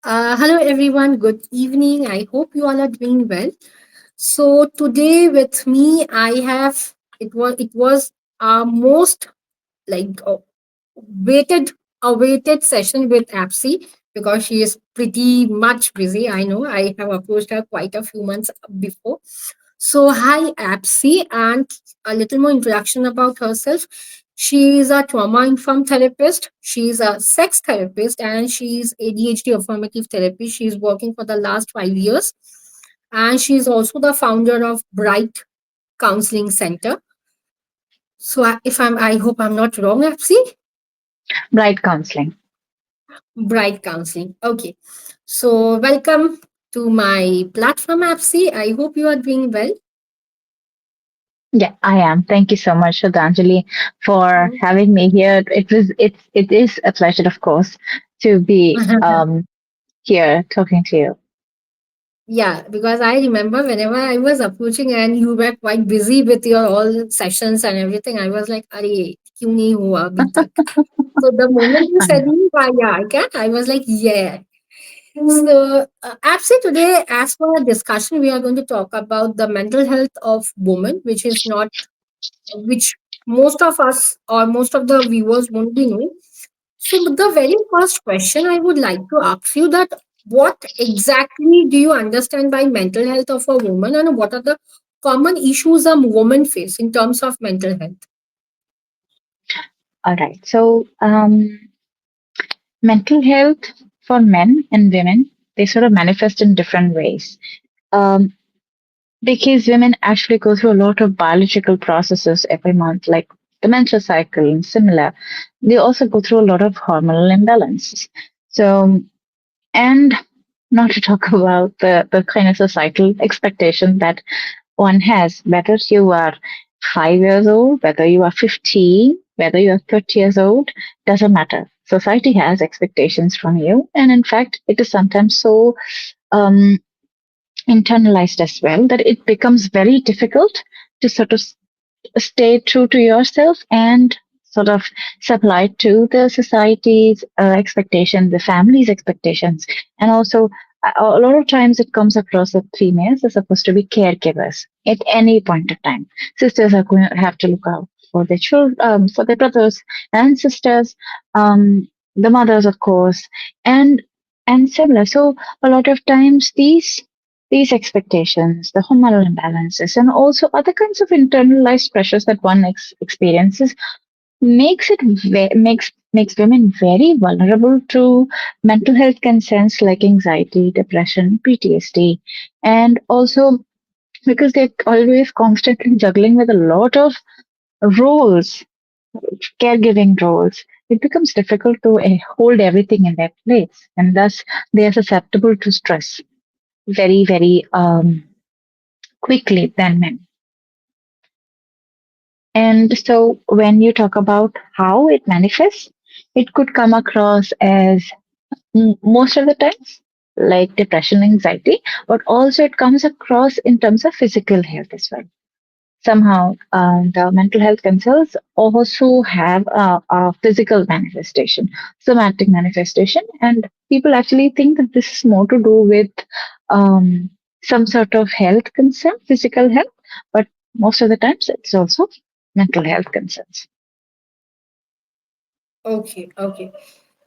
Hello, everyone. Good evening. I hope you all are doing well. So today with me, I have it was our most like waited awaited session with Apsy because she is pretty much busy. I know I have approached her quite a few months before. So hi Apsy, and a little more introduction about herself. She is a trauma informed therapist. She's a sex therapist and she's ADHD affirmative therapy. She's working for the last 5 years. And she's also the founder of Bright Counseling Center. So I hope I'm not wrong, Apsy. Bright counseling. Bright Counseling. Okay. So welcome to my platform, Apsy. I hope you are doing well. Yeah, I am. Thank you so much, Sradhanjali, for having me here. It is a pleasure, of course, to be here talking to you. Yeah, because I remember whenever I was approaching and you were quite busy with your all sessions and everything, I was like, "Arey, क्यों नहीं हुआ अभी तक?" So the moment you I said know. me, yeah, I can. I was like, yeah. So, actually, today, as for our discussion, we are going to talk about the mental health of women, which most of us or most of the viewers won't be knowing. So the very first question I would like to ask you that what exactly do you understand by mental health of a woman and what are the common issues a woman face in terms of mental health? All right. Mental health for men and women, they sort of manifest in different ways. Um, because women actually go through a lot of biological processes every month, like the menstrual cycle and similar. They also go through a lot of hormonal imbalances. So, and not to talk about the kind of societal expectation that one has, whether you are 5 years old, whether you are 15, whether you are 30 years old, doesn't matter. Society has expectations from you. And in fact, it is sometimes so um, internalized as well that it becomes very difficult to sort of stay true to yourself and sort of supply to the society's expectations, the family's expectations, and also a lot of times it comes across that females are supposed to be caregivers at any point of time. Sisters are going to have to look out for their children, for their brothers and sisters, the mothers, of course, and and similar. So a lot of times these expectations, the hormonal imbalances, and also other kinds of internalized pressures that one experiences makes women very vulnerable to mental health concerns like anxiety, depression, PTSD, and also because they're always constantly juggling with a lot of roles, caregiving roles. It becomes difficult to hold everything in their place, and thus they are susceptible to stress very quickly than men. And so when you talk about how it manifests, it could come across as most of the times like depression, anxiety, but also it comes across in terms of physical health as well. Somehow, the mental health concerns also have a physical manifestation, somatic manifestation, and people actually think that this is more to do with um, some sort of health concern, physical health, but most of the times it's also mental health concerns. Okay, okay.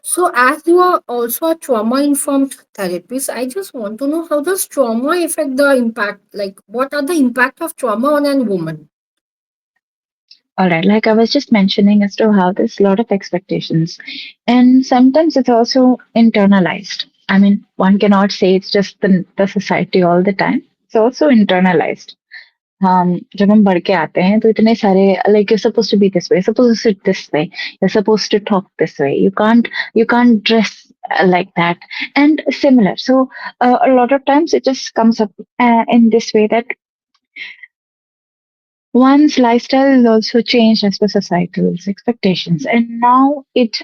So, as you are also a trauma informed therapist, I just want to know how does trauma affect the impact? Like, what are the impact of trauma on a woman? All right, like I was just mentioning as to how there's a lot of expectations, and sometimes it's also internalized. I mean, one cannot say it's just the society all the time. It's also internalized. जब हम बढ़ के आते हैं तो इतने सारे like you're supposed to be this way, you're supposed to sit this way, you're supposed to talk this way. You can't dress like that, and similar. So a lot of times it just comes up in this way that one's lifestyle is also changed as per societal expectations, and now it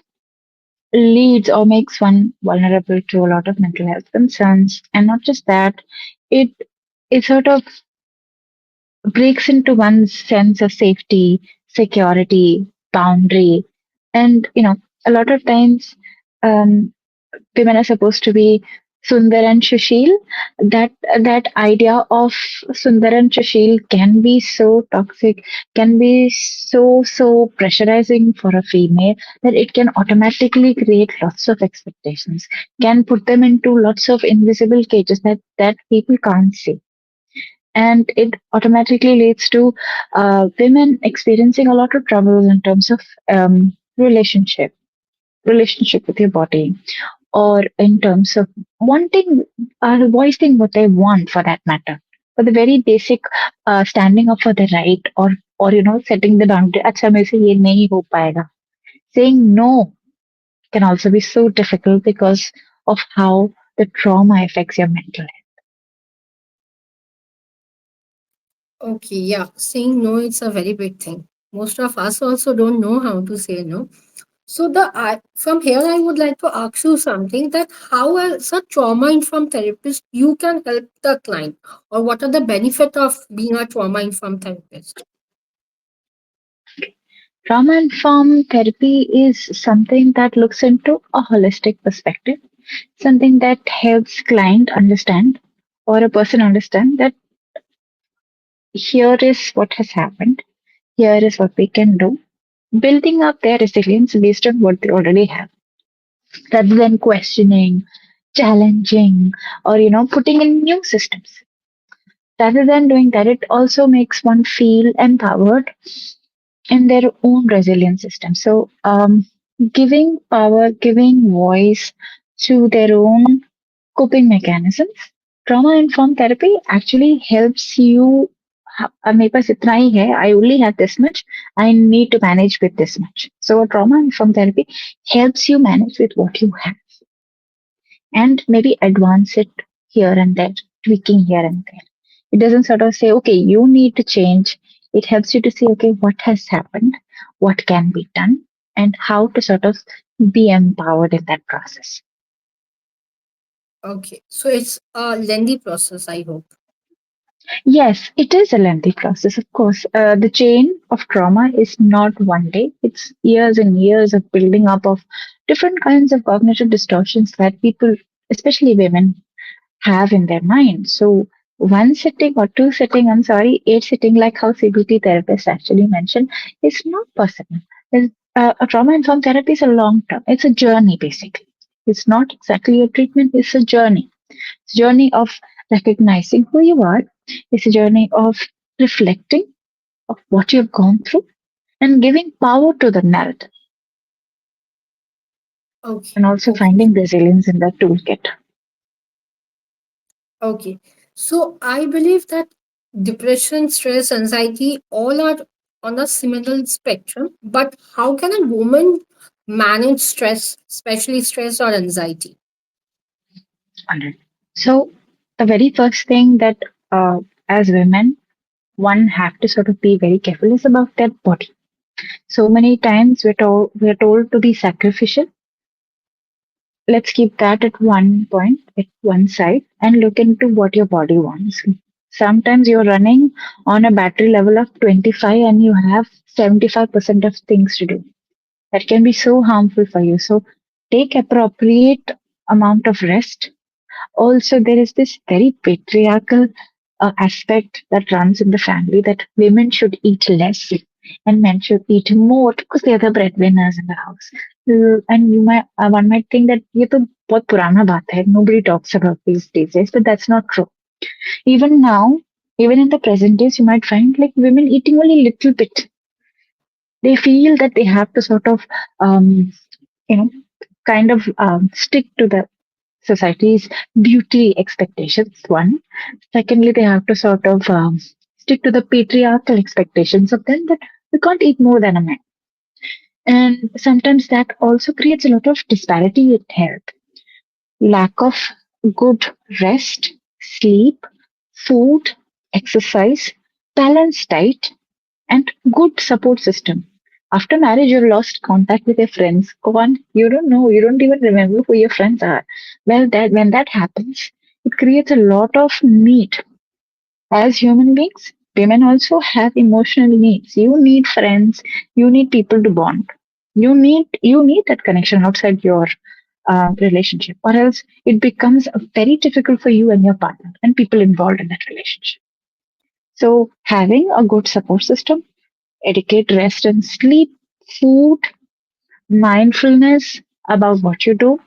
leads or makes one vulnerable to a lot of mental health concerns. And not just that, it it sort of breaks into one's sense of safety, security, boundary, and a lot of times, um, women are supposed to be Sundar and Sushil. That idea of Sundar and Sushil can be so toxic, can be so pressurizing for a female that it can automatically create lots of expectations, can put them into lots of invisible cages that people can't see. And it automatically leads to women experiencing a lot of troubles in terms of relationship with your body, or in terms of wanting or voicing what they want for that matter. For the very basic standing up for the right, or setting the boundary. अच्छा मेरे से ये नहीं हो पाएगा. Saying no can also be so difficult because of how the trauma affects your mental health. Okay, yeah, saying no it's a very big thing. Most of us also don't know how to say no. So from here, I would like to ask you something, that how as a trauma informed therapist you can help the client, or what are the benefit of being a trauma informed therapist? Trauma informed therapy is something that looks into a holistic perspective, something that helps client understand or a person understand that here is what has happened, here is what we can do, building up their resilience based on what they already have, rather than questioning, challenging, or putting in new systems. Rather than doing that, it also makes one feel empowered in their own resilience system. So, giving power, giving voice to their own coping mechanisms. Trauma informed therapy actually helps you. मेरे पास इतना ही है, I only have this much, I need to manage with this much. So trauma informed therapy helps you manage with what you have and maybe advance it here and there, tweaking here and there. It doesn't sort of say, okay, you need to change. It helps you to see, okay, what has happened, what can be done, and how to sort of be empowered in that process. Okay, so it's a lengthy process, I hope. Yes, it is a lengthy process, of course. The chain of trauma is not one day, it's years and years of building up of different kinds of cognitive distortions that people, especially women, have in their mind. So, one sitting or two sitting, I'm sorry, eight sitting, like how CBT therapists actually mentioned, is not possible. A trauma informed therapy is a long term, it's a journey basically. It's not exactly a treatment, it's a journey. It's a journey of recognizing who you are, it's a journey of reflecting of what you've gone through and giving power to the narrative Okay, and also okay, finding resilience in that toolkit. okay. So I believe that depression, stress, anxiety, all are on a similar spectrum. But how can a woman manage stress, especially stress or anxiety? Alright. So, the very first thing that as women, one have to sort of be very careful is about their body. So many times we're told to be sacrificial. Let's keep that at one point, at one side, and look into what your body wants. Sometimes you're running on a battery level of 25 and you have 75% of things to do. That can be so harmful for you. So take appropriate amount of rest. Also, there is this very patriarchal aspect that runs in the family that women should eat less and men should eat more because they are the breadwinners in the house. And one might think that ये तो बहुत पुराना बात है. Nobody talks about these days, but that's not true. Even now, even in the present days, you might find like women eating only little bit. They feel that they have to sort of, you know, kind of stick to the society's beauty expectations. One, secondly, they have to sort of stick to the patriarchal expectations of them that we can't eat more than a man. And sometimes that also creates a lot of disparity in health. Lack of good rest, sleep, food, exercise, balanced diet, and good support system. After marriage, you've lost contact with your friends. Go on, you don't know, you don't even remember who your friends are. Well, that when that happens, it creates a lot of need. As human beings, women also have emotional needs. You need friends, you need people to bond. You need that connection outside your relationship, or else it becomes very difficult for you and your partner and people involved in that relationship. So, having a good support system, adequate rest and sleep, food, mindfulness about what you do,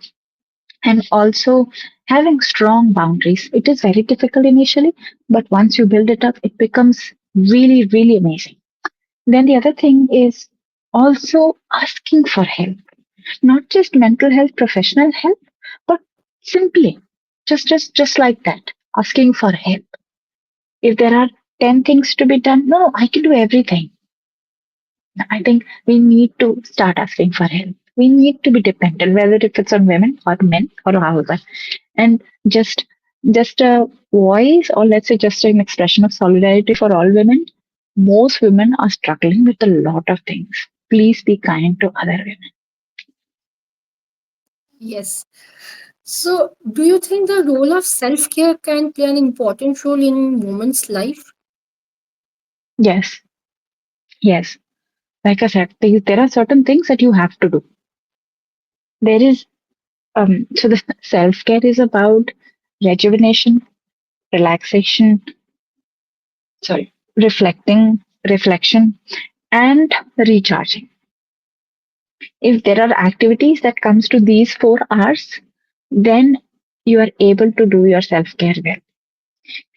and also having strong boundaries. It is very difficult initially, but once you build it up, it becomes really, really amazing. Then the other thing is also asking for help, not just mental health, professional help, but simply just like that, asking for help. If there are 10 things to be done, no, I can do everything. I think we need to start asking for help. We need to be dependent, whether if it's on women or men or however. And just a voice, or let's say just an expression of solidarity for all women. Most women are struggling with a lot of things. Please be kind to other women. Yes. So, do you think the role of self care can play an important role in women's life? Yes, yes. Like I said, there are certain things that you have to do. There is so the self care is about rejuvenation, relaxation, sorry, reflection, and recharging. If there are activities that comes to these 4 hours, then you are able to do your self care well.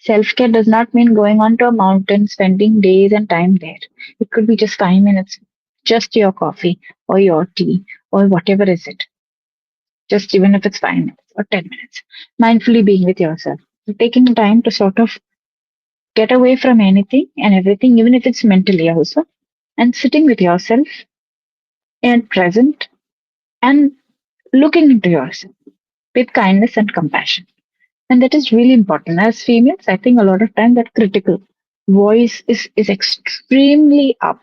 Self care does not mean going onto a mountain, spending days and time there. It could be just 5 minutes, just your coffee or your tea or whatever is it. Just even if it's 5 minutes or 10 minutes, mindfully being with yourself, taking time to sort of get away from anything and everything, even if it's mentally also, and sitting with yourself and present and looking into yourself with kindness and compassion. And that is really important. As females, I think a lot of time that critical voice is extremely up.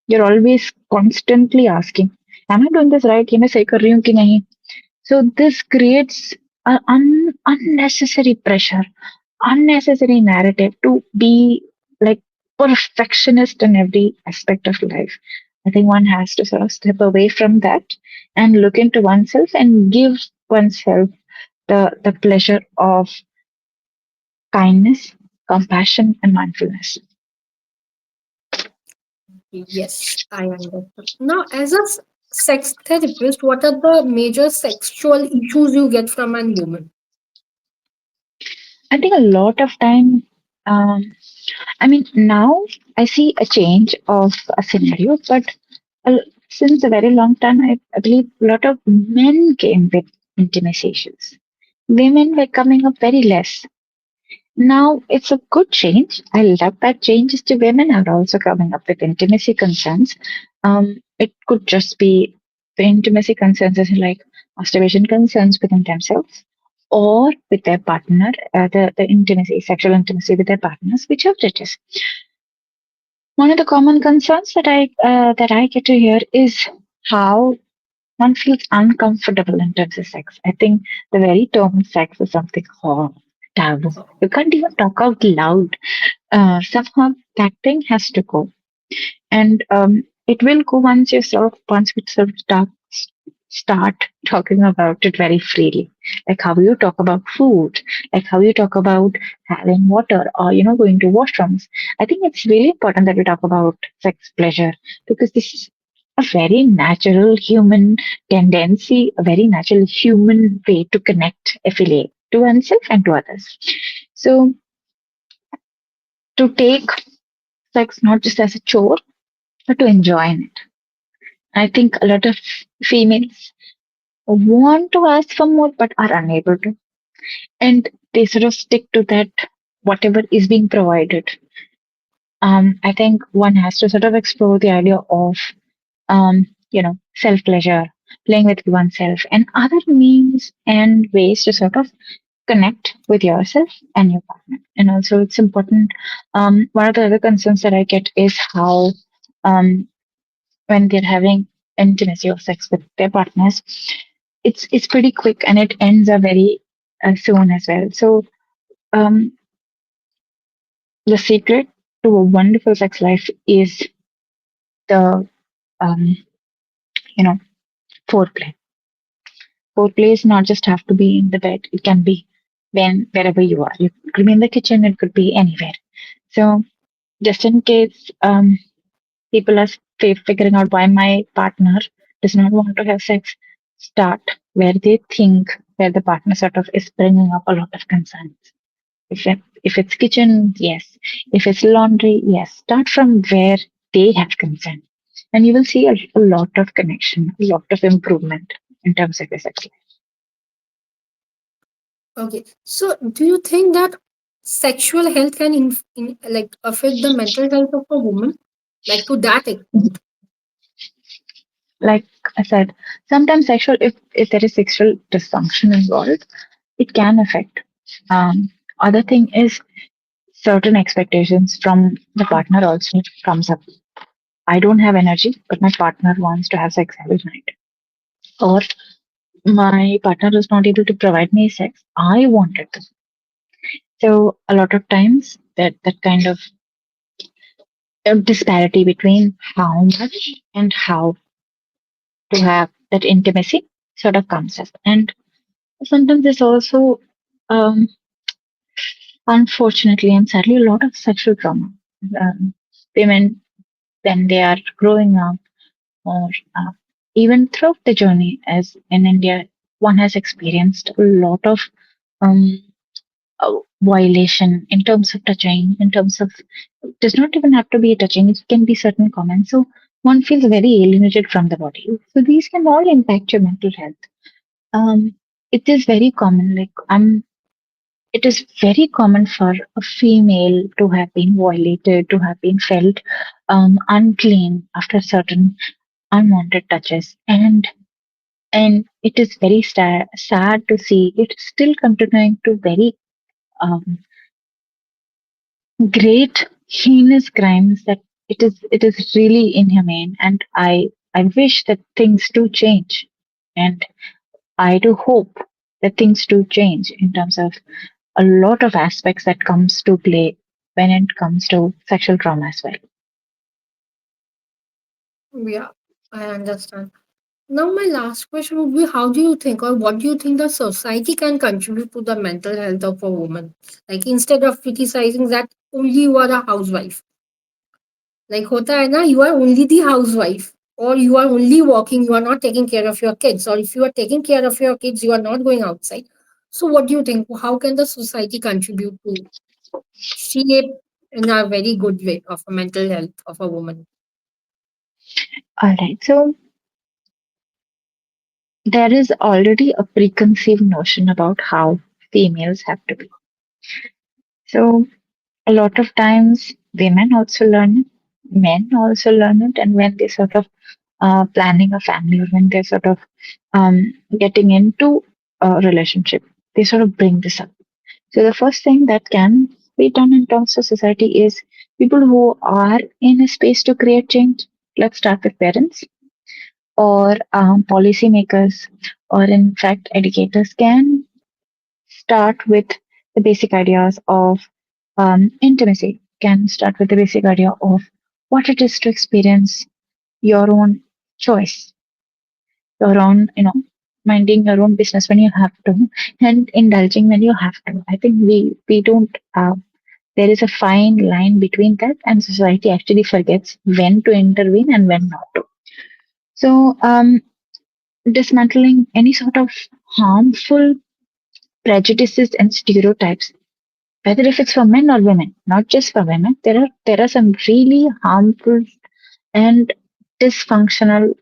You're always constantly asking, am I doing this right? ये मैं सही कर रही हूँ कि नहीं? So this creates an unnecessary pressure, unnecessary narrative to be like perfectionist in every aspect of life. I think one has to sort of step away from that and look into oneself and give oneself the pleasure of kindness, compassion, and mindfulness. Yes, I understand. Now, as a sex therapist, what are the major sexual issues you get from a woman? I think a lot of time, um, I mean, now I see a change of a scenario, but uh, since a very long time, I believe a lot of men came with intimacy issues. Women were coming up very less. Now it's a good change. I love that changes to women are also coming up with intimacy concerns. It could just be the intimacy concerns as in like masturbation concerns within themselves or with their partner, the intimacy, sexual intimacy with their partners, whichever it is. One of the common concerns that I get to hear is how one feels uncomfortable in terms of sex. I think the very term sex is something taboo. You can't even talk out loud. Somehow that thing has to go, and it will go once we sort of start talking about it very freely, like how you talk about food, like how you talk about having water or going to washrooms. I think it's really important that we talk about sex pleasure because this is a very natural human tendency, a very natural human way to connect, affiliate to oneself and to others. So to take sex not just as a chore, but to enjoy in it. I think a lot of females want to ask for more but are unable to. And they sort of stick to that, whatever is being provided. I think one has to sort of explore the idea of, self pleasure, playing with oneself, and other means and ways to sort of connect with yourself and your partner. And also, it's important. One of the other concerns that I get is how um, when they're having intimacy or sex with their partners, it's pretty quick and it ends up very soon as well. So um, the secret to a wonderful sex life is the um, you know foreplay. Foreplay is not just have to be in the bed. It can be wherever you are. It could be in the kitchen. It could be anywhere. So just in case people are figuring out why my partner does not want to have sex, start where they think where the partner sort of is bringing up a lot of concerns. If it's kitchen, yes. If it's laundry, yes. Start from where they have consent, and you will see a lot of connection, a lot of improvement in terms of your sex life. Okay. So, do you think that sexual health can like affect the mental health of a woman, like to that extent? Like I said, sometimes sexual if there is sexual dysfunction involved, it can affect. Other thing is certain expectations from the partner also comes up. I don't have energy, but my partner wants to have sex every night. Or my partner is not able to provide me sex. I wanted to. So a lot of times that kind of disparity between how much and how to have that intimacy sort of comes up. And sometimes there's also, um, unfortunately and sadly, a lot of sexual trauma. Um, Women, when they are growing up, or even throughout the journey, as in India, one has experienced a lot of um, violation in terms of touching, in terms of does not even have to be a touching, it can be certain comments. So one feels very alienated from the body. So these can all impact your mental health. Um, it is very common. It is very common for a female to have been violated, to have been felt unclean after certain unwanted touches, and it is very sad to see it still continuing to very um, great heinous crimes that it is really inhumane, and I wish that things do change, and I do hope that things do change in terms of a lot of aspects that comes to play when it comes to sexual trauma as well. Yeah, I understand. Now, my last question would be: how do you think, or what do you think, the society can contribute to the mental health of a woman? Like, instead of criticizing that only you are a housewife, like, hota hai na, you are only the housewife, or you are only working, you are not taking care of your kids, or if you are taking care of your kids, you are not going outside. So, what do you think? How can the society contribute to shape in a very good way of a mental health of a woman? All right, so there is already a preconceived notion about how females have to be. So a lot of times women also learn it, men also learn it, and when they sort of planning a family, or when they're sort of getting into a relationship, they sort of bring this up. So the first thing that can be done in terms of society is people who are in a space to create change. Let's start with parents or policymakers, or in fact educators can start with the basic ideas of intimacy, can start with the basic idea of what it is to experience your own choice, your own, minding your own business when you have to, and indulging when you have to. I think we don't. There is a fine line between that, and society actually forgets when to intervene and when not to. So, dismantling any sort of harmful prejudices and stereotypes, whether if it's for men or women, not just for women. There are some really harmful and dysfunctional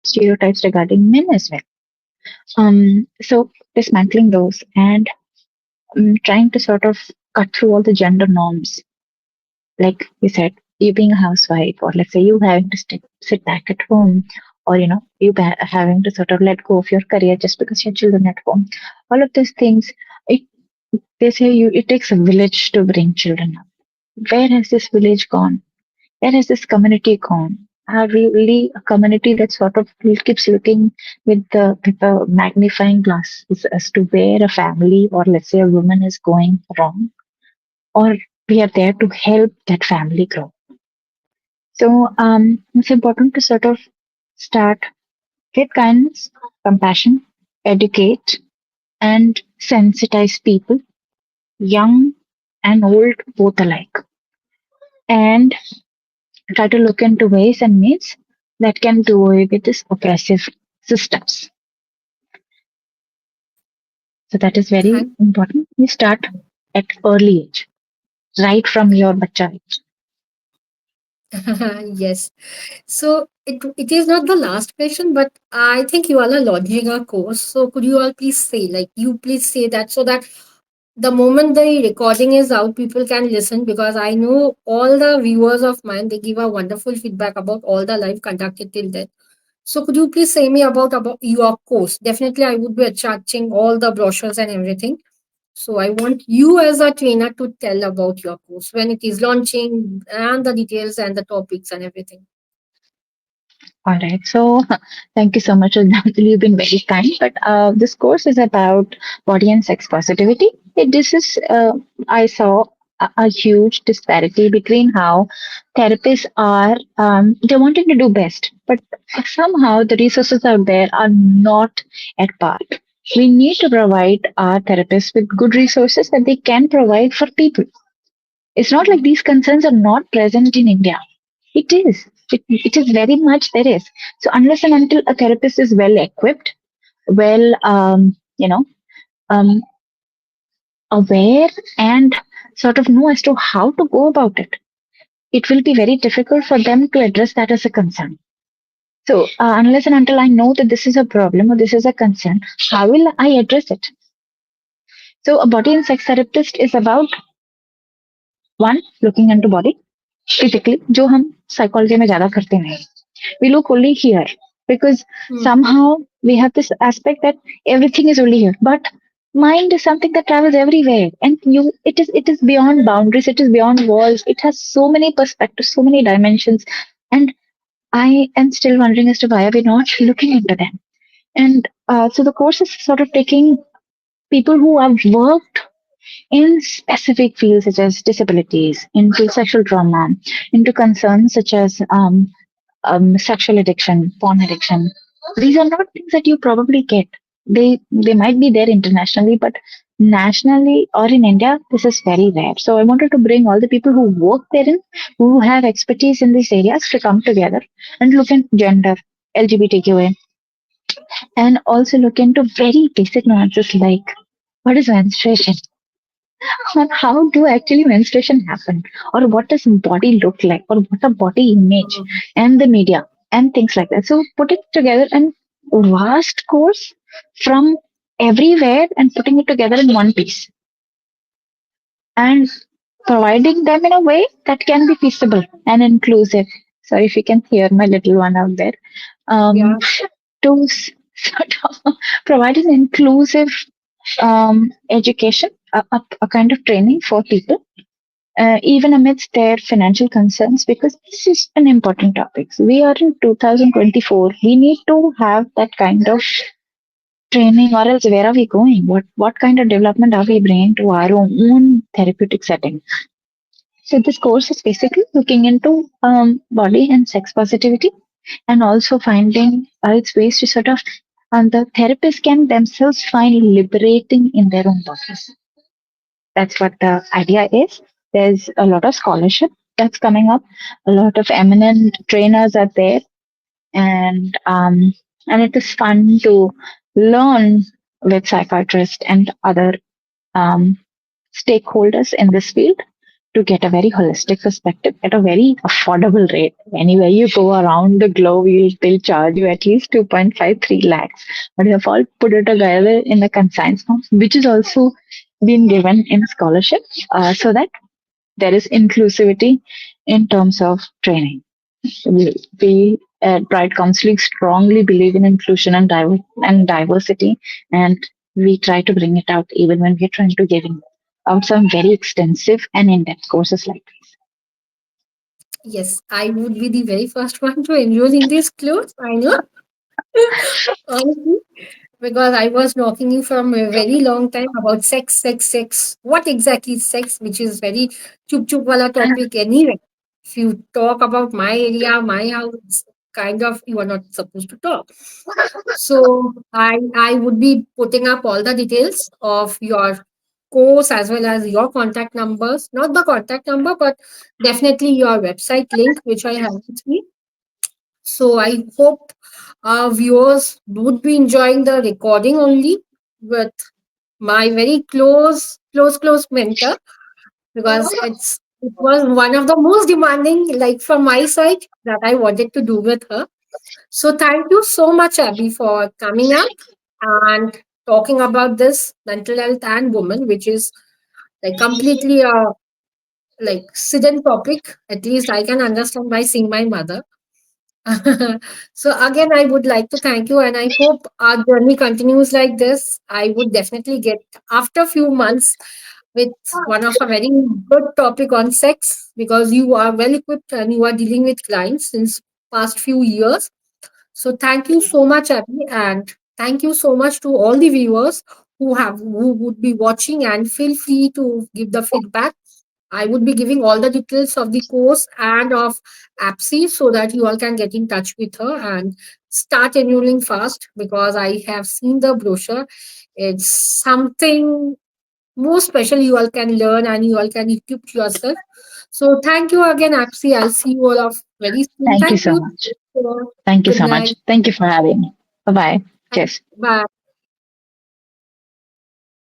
stereotypes regarding men as well. So dismantling those and trying to sort of cut through all the gender norms, like you said, you being a housewife, or let's say you having to sit back at home, or you having to sort of let go of your career just because your children at home. All of these things, it they say it takes a village to bring children up. Where has this village gone? Where has this community gone? Are we really a community that sort of keeps looking with the magnifying glass as to where a family, or let's say a woman, is going wrong, or we are there to help that family grow? So it's important to sort of start with kindness, compassion. educate, and sensitize people, young and old both alike, and try to look into ways and means that can do away with these oppressive systems. So that is very Thank important. You start at early age, right from your bacha age. yes. So it is not the last question, but I think you all are launching a course. So could you all please say, like you please say that so that the moment the recording is out, people can listen because I know all the viewers of mine, they give a wonderful feedback about all the live conducted till then. So could you please say me about your course? Definitely I would be attaching all the brochures and everything. So I want you as a trainer to tell about your course when it is launching and the details and the topics and everything. All right. So thank you so much, Sradhanjali. You've been very kind. But this course is about body and sex positivity. This is, I saw a huge disparity between how therapists are, they're wanting to do best, but somehow the resources out there are not at par. We need to provide our therapists with good resources that they can provide for people. It's not like Mhm. these concerns are not present in India. It is. It is very much there is. So unless and until a therapist is well equipped, well, um, aware, and sort of know as to how to go about it, it will be very difficult for them to address that as a concern. So unless and until I know that this is a problem or this is a concern, how will I address it? So a body and sex therapist is about one looking into body physically, जो हम psychology में ज़्यादा करते नहीं. We look only here because Hmm. somehow we have this aspect that everything is only here, but mind is something that travels everywhere, and it is beyond boundaries, it is beyond walls, it has so many perspectives, so many dimensions, and I am still wondering as to why are we not looking into them. And so the course is sort of taking people who have worked in specific fields such as disabilities, into sexual trauma, into concerns such as sexual addiction, porn addiction. These are not things that you probably get. They might be there internationally, but nationally or in India, this is very rare. So I wanted to bring all the people who work therein, who have expertise in these areas, to come together and look at gender, LGBTQA, and also look into very basic nuances like what is menstruation, on how do actually menstruation happen, or what does body look like, or what a body image, Mhm. and the media and things like that. So putting together an vast course from everywhere and putting it together in one piece and providing them in a way that can be feasible and inclusive. Sorry if you can hear my little one out there. Yeah. um, to sort of provide an inclusive education, a kind of training for people, even amidst their financial concerns, because this is an important topic. So we are in 2024. We need to have that kind of training, or else where are we going? What kind of development are we bringing to our own therapeutic setting? So this course is basically looking into body and sex positivity, and also finding its ways to sort of, the therapists can themselves find liberating in their own bodies. That's what the idea is. There's a lot of scholarship that's coming up. A lot of eminent trainers are there, and it is fun to learn with psychiatrists and other um, stakeholders in this field to get a very holistic perspective at a very affordable rate. Anywhere you go around the globe, they'll charge you at least 2.53 lakhs. But they've all put it together in the conscience form, which is also been given in scholarship, so that there is inclusivity in terms of training. We at Bright Counseling strongly believe in inclusion and diversity, and we try to bring it out even when we're trying to give out some very extensive and in-depth courses like this. Yes, I would be the very first one to enroll in this course. I know. Honestly, because I was knocking you from a very long time about sex, sex, sex. What exactly is sex? Which is very chup chup wala topic anyway. If you talk about my area, my house, kind of you are not supposed to talk. So I would be putting up all the details of your course as well as your contact numbers, not the contact number, but definitely your website link, which I have with me. So I hope our viewers would be enjoying the recording only with my very close mentor, because it was one of the most demanding, like from my side, that I wanted to do with her. So thank you so much, Abby, for coming up and talking about this mental health and women, which is like completely a like hidden topic. At least I can understand by seeing my mother. So again, I would like to thank you, and I hope our journey continues like this. I would definitely get after few months with one of a very good topic on sex, because you are well equipped and you are dealing with clients since past few years. So thank you so much, Abby, and thank you so much to all the viewers who would be watching, and feel free to give the feedback. I would be giving all the details of the course and of Apsy so that you all can get in touch with her and start enrolling fast, because I have seen the brochure. It's something more special you all can learn and you all can equip yourself. So thank you again, Apsy. I'll see you all of very soon. Thank you Thank so you. much. Thank you Good so much. night. Thank you for having me. Bye bye. Cheers. Bye.